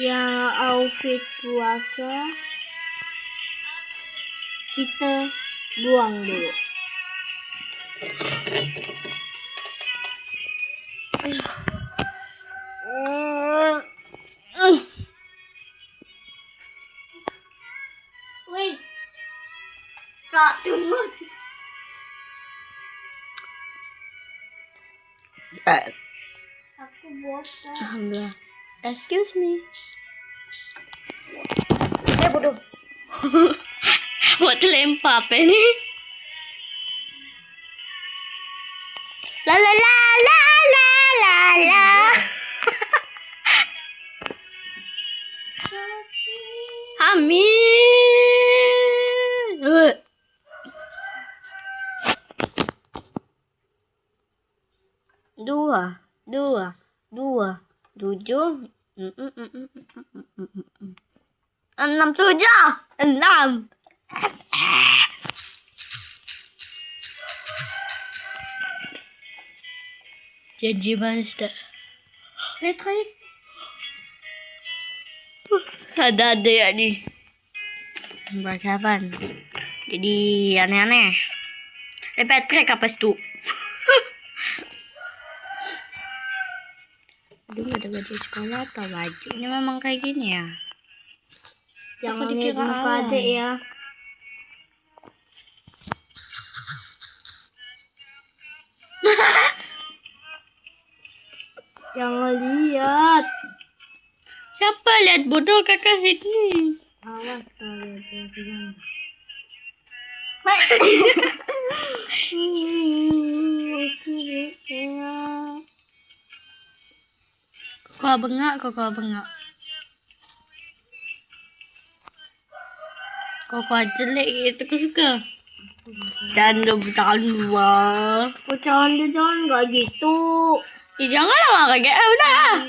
Yang outfit puasa kita buang dulu. Aku bosan. Alhamdulillah. Excuse me. Bodoh. Buat lempar apa ini? La la la la la la la. Amin. Dua, tujuh, enam, tujuh, enam. Janji manis dah. Patrick. Ada ya nih. Berkapan? Jadi aneh-aneh. Patrick apa itu? Aduh, gak ada baju sekolah atau bajunya memang kayak gini ya. Jangan Aku lihat dikira muka alam. adik ya. Jangan lihat. Siapa lihat bodoh kakak sini? Awas kalau dia bilang. Kau bengak. Kau jelek gitu, aku suka. Canda. Jangan nggak gitu. Janganlah kayak udah.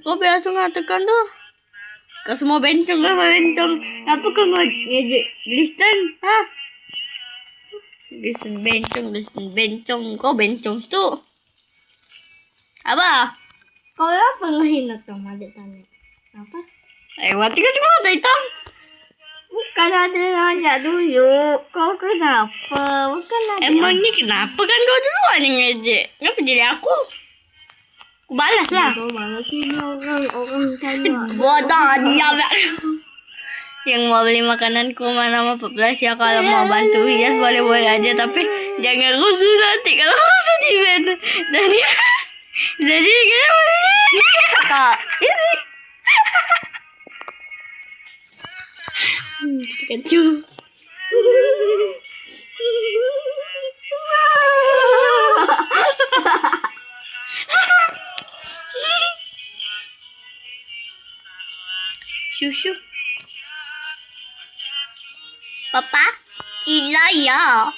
Kau biasa ngatakan tuh. Kau semua bencong. Apa kau ngejek listen? Hah? Listen bencong. Kau bencong tuh. Apa? Kau apa ngehina tuh adik tanya? Apa? Mati kasih mata hitam. Bukan ada nanya dulu. Kau kenapa? Bukan ada. Emangnya kenapa kan kau duluan yang ngejek? Ngapa jadi aku? Aku balas lah. Kau mana sih ini orang tanya? Bodoh dia. Yang mau beli makanan ke nama 14 ya, kalau mau bantu hias boleh aja, tapi jangan rusuh nanti kalau rusuh di band. Jadi Kak, ini Pikachu. Susu. Papa, Cila ya.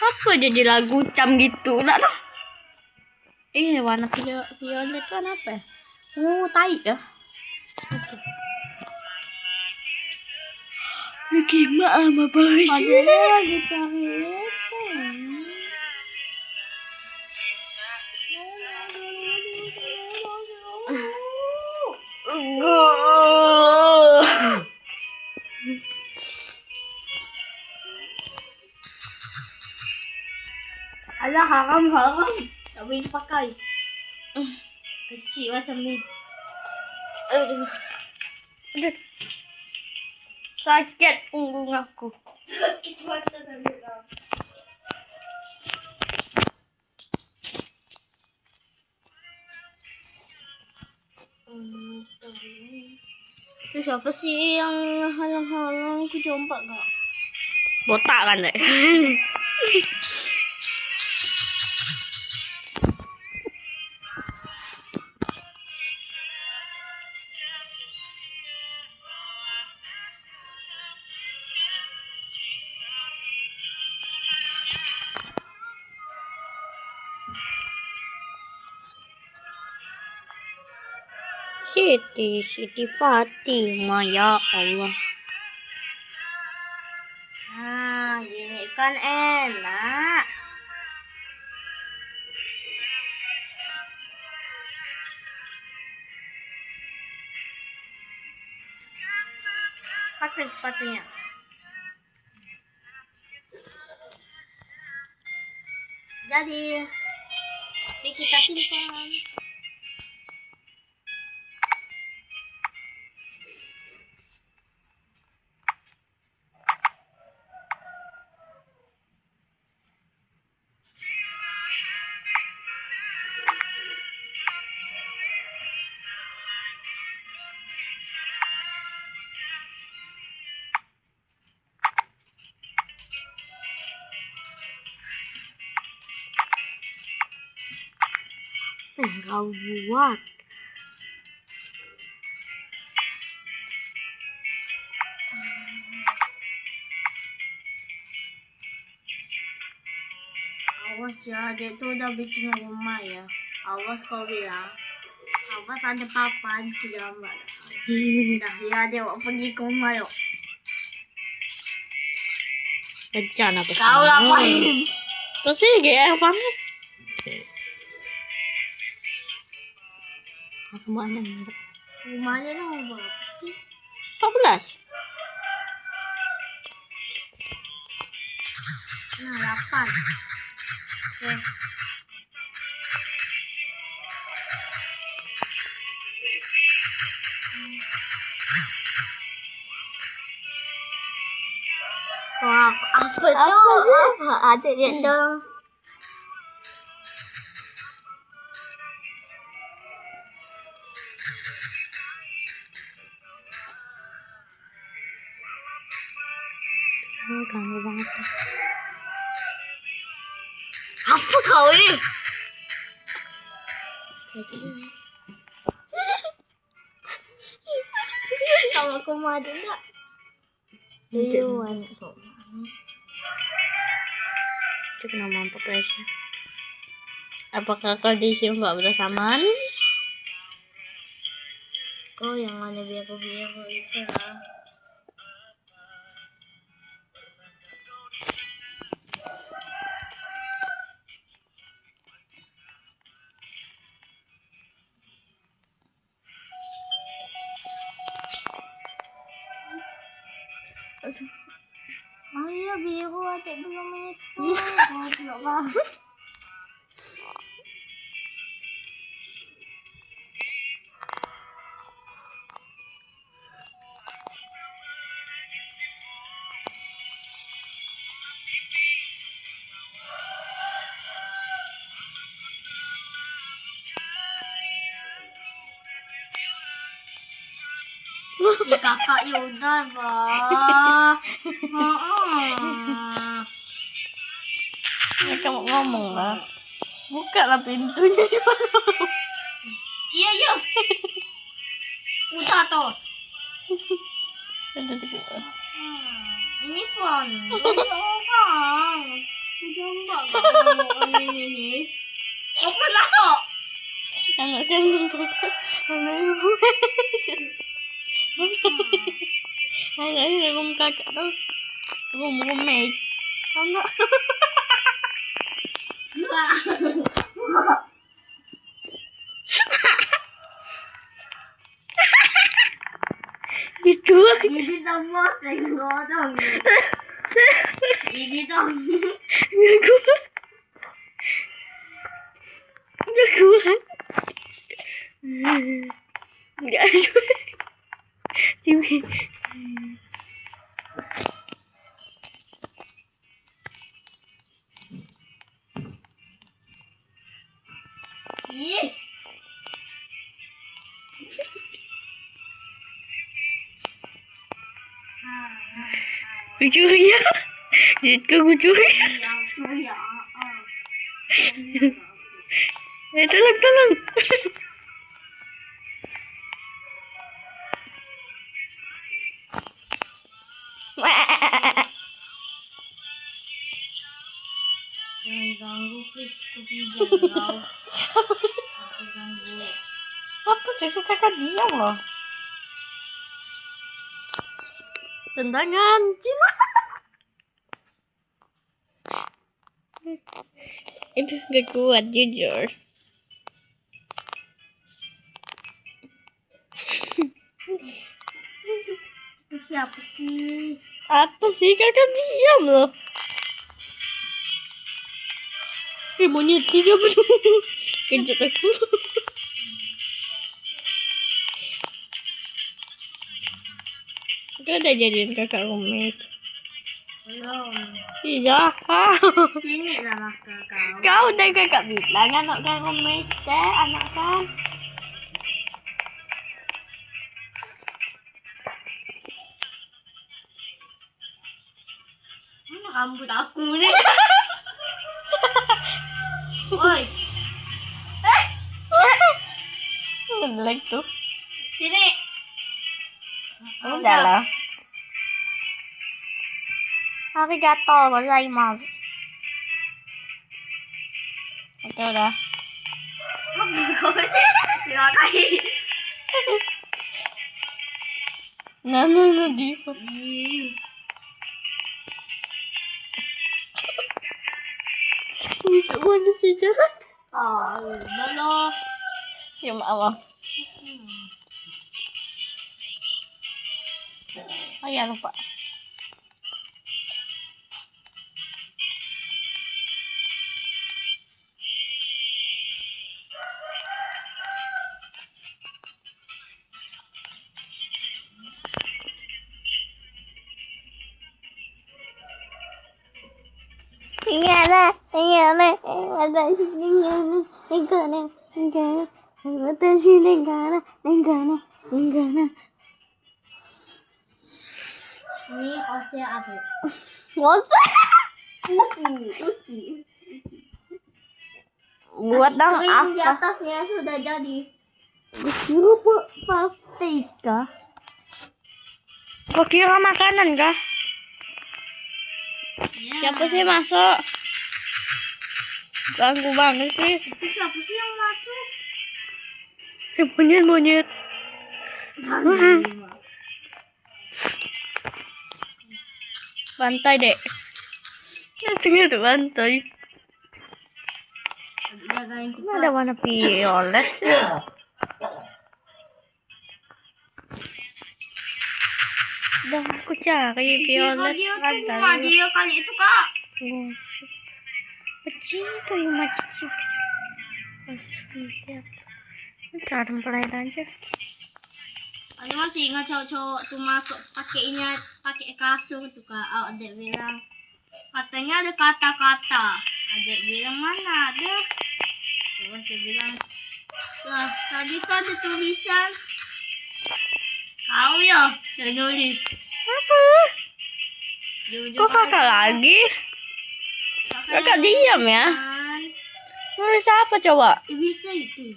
Apa jadi lagu cam gitu lah? Warna violet itu warna apa ya? Tai ya. Gimana sama Boris? adiknya lagi cari itu. Alah, haram. Tak boleh dipakai. Kecil macam ni. Aduh. Sakit punggung aku. Sakit mata tadi kau. Itu siapa sih yang halang-halang aku jompak gak? Botak kan deh. Siti Fatimah, ya Allah. Nah, gini kan enak. Pakai sepatunya. Jadi, ini kita simpan. yang kau buat? Awas ya, dia tuh udah bikin rumah ya. Awas kau bilang. Awas ada papan di gambar. Dah ya, dia mau pergi ke rumah yuk. Rencana apa? Kau lapain. Terus sih GR banget. Kemana nih? Rumahnya nomor berapa sih? 14. Nah, 8. Oke. Wah, apa tuh? Apa? Ada dia dong. Ganggu banget. Apa kau ini? Sama aku mau ada enggak? Duluan. Cek nama populasi. Apakah kondisi 14 aman? Kau yang mana biru-biru itu lah. Ayo biru adik belum itu. Kau tidak paham. Ya kakak Yuda, Bah. Kamu ngomong lah. Buka lah pintunya. Iya, iya. Udah tuh. Ini pun. Orang. Udah enggak ngomong ini. Open masuk. Anak kandung kakak. Anak ibu. Anak ibu kakak tuh. Roommate. Anak. Gitu. Ini tambah senggol dong. Ini dong. Nggak kuat. Nggak kuat. Nggak ada. Tiwi. Ih. Kucurnya. Itu kucurnya. Yang tuh ya. Tolong, tolong. Jangan ganggu please, aku jangan kau. Aku ganggu. Apa sih kakak diam loh. Tendangan Cina. Itu gak kuat jujur. Itu siapa sih? Apa sih kakak diam loh. Monyet tidak betul. Kejut aku. Kau udah jadiin kakak roommate. Belum. Iya. Sini lah kau. Kau udah kakak bilang anak kan roommate deh, anak kan. Mana rambut aku nih? Oi. jelek tuh. Sini. Udah lah. Arigatou gozaimasu. Oke udah. Terima kasih. Nah, Diva. Itu mana sih jalan? Udah loh. Ya maaf. Oh ya lupa. Ini ada Ini osnya apa? Masa? Usi. Buat dong Kering di apa? atasnya sudah jadi. Lupa paprika. Kok kira makanan kah? Siapa sih masuk? Ganggu banget sih. Itu siapa sih yang masuk? Monyet. Bantai dek. Nantinya tuh bantai. Jagain Ini cepat. ada warna violet sih. Udah aku cari violet ada. Dia kali itu kak. Gosip. Pecinta rumah cici. Cara pelayan aja. Ada masih ingat cowok-cowok tuh masuk pakai kasur tuh kak. Adek bilang katanya ada kata-kata. Adek bilang mana ada? Terus saya bilang lah tadi tuh ada tulisan. Kau ya udah nulis. Apa? Kok kakak lagi? Kakak diam ya? Nulis apa coba? Bisa itu.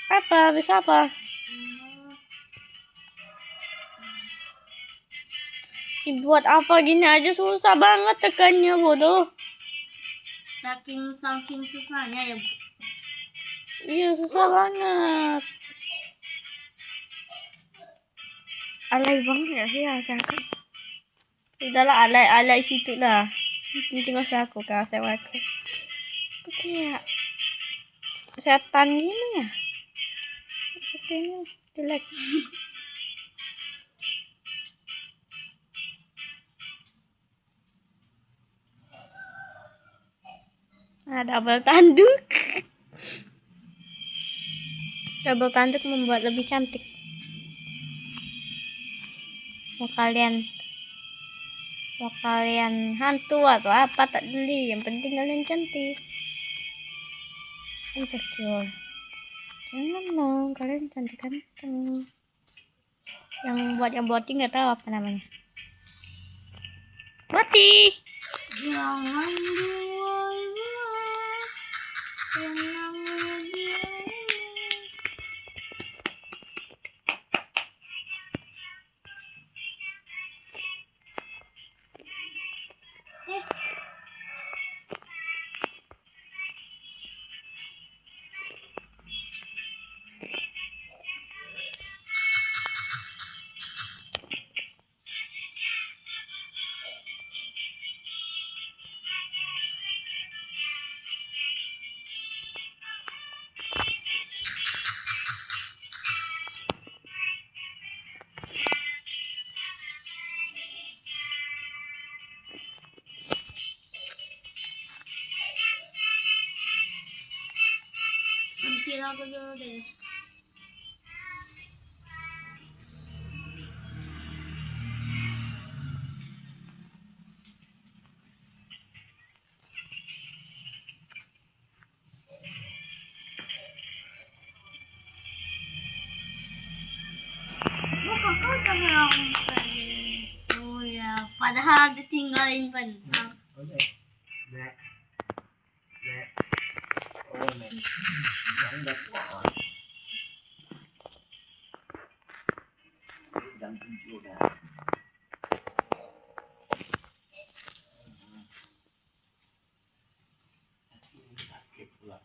Apa? Bisa apa? Buat apa gini aja susah banget tekannya bodoh. Saking susahnya ya. Iya susah banget. Alay banget ya sih asalkan. Udahlah alay situ lah. Penting usah aku kasih aku. Oke ya. Setan gini ya. Sepertinya jelek. Double tanduk. Double tanduk membuat lebih cantik. Mau kalian hantu atau apa tak beli, yang penting kalian cantik. Insecure. Jangan dong, kalian cantik ganteng. Yang boti nggak tahu apa namanya. Boti. Jangan buat tenang dia. Nanti aku dulu deh. Kok kakak bilang oh ya, padahal ditinggalin bentang. jam 7 dah. Sakit pula.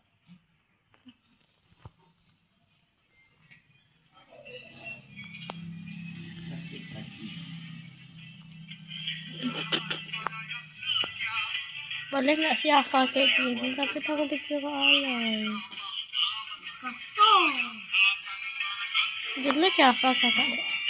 Sakit kaki. Boleh nggak sih hafal kayak gini? Tapi takut dikira alay. Kosong. Jelek ya hafal kakak.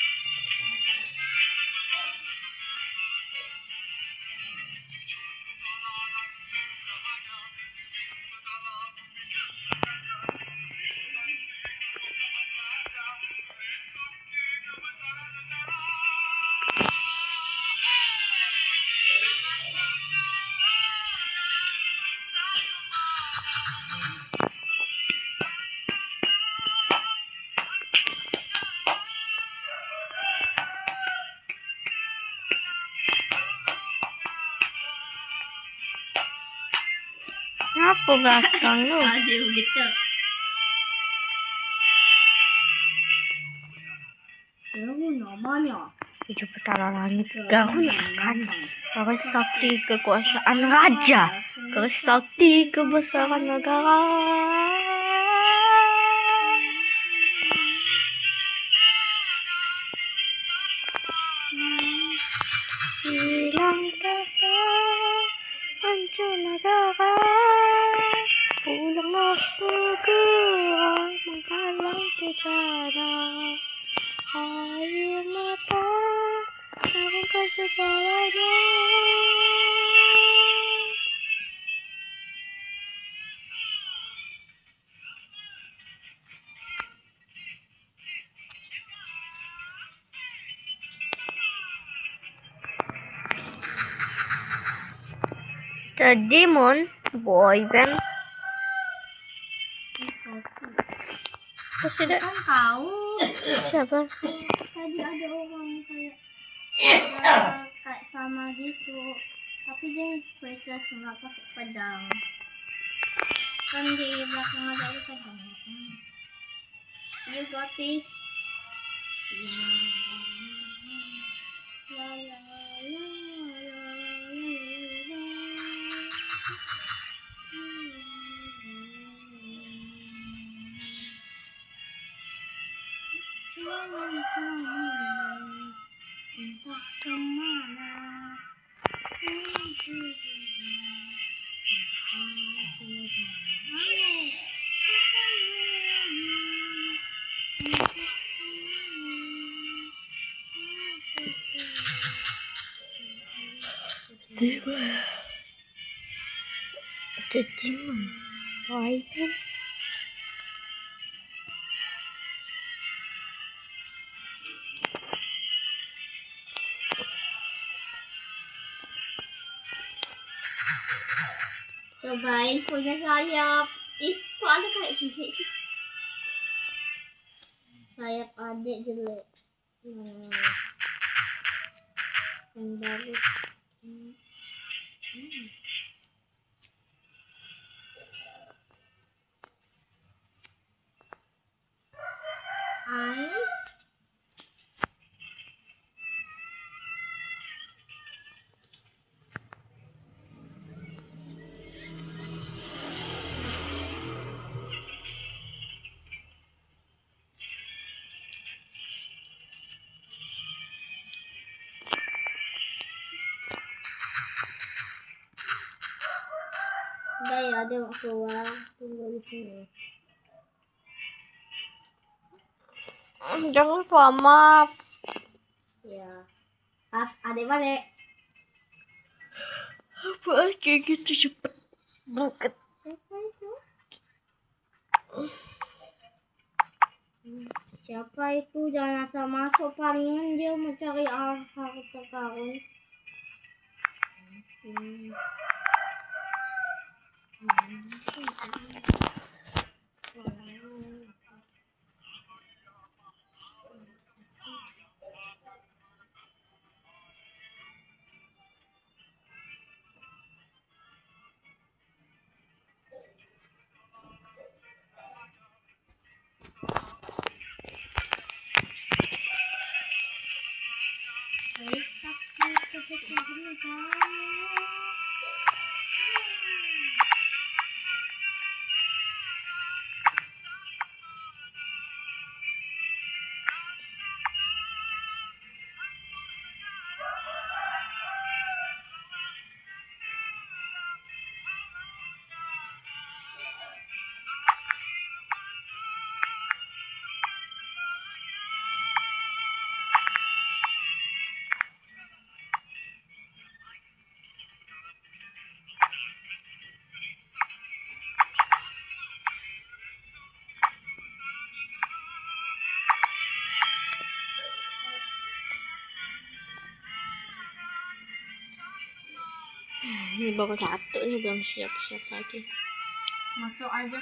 Apa belakang lu? Masih begitu. Siapa namanya? Tujuh petala langit garunakan garis sakti kekuasaan raja, garis sakti kebesaran negara. Hilang tahta hancur negara, pulanglah segera menghalang bencana. Air mata sarungkan segalanya. The Demon Boy Band. Terus tidak Kan tahu. siapa? Tadi ada orang kayak kayak sama gitu. Tapi dia precious nggak pakai pedang. Kan di belakang ada pedang. You got this. La, la, la, la, Jangan entah kemana. The Demon Boy Band. Cobain punya sayap. Ih, kok ada kayak gini sih? Sayap adik jelek. Nah, yang baru. Ai. Udah ya, dia mau keluar. Tunggu di sini. Jangan lama. Ya. Adek balik. Apa kayak gitu cepet banget. Siapa itu? Siapa itu? Jangan asal masuk, palingan dia mencari harta karun. Jangan kamu. Ini baru satu nih belum siap-siap lagi. Masuk aja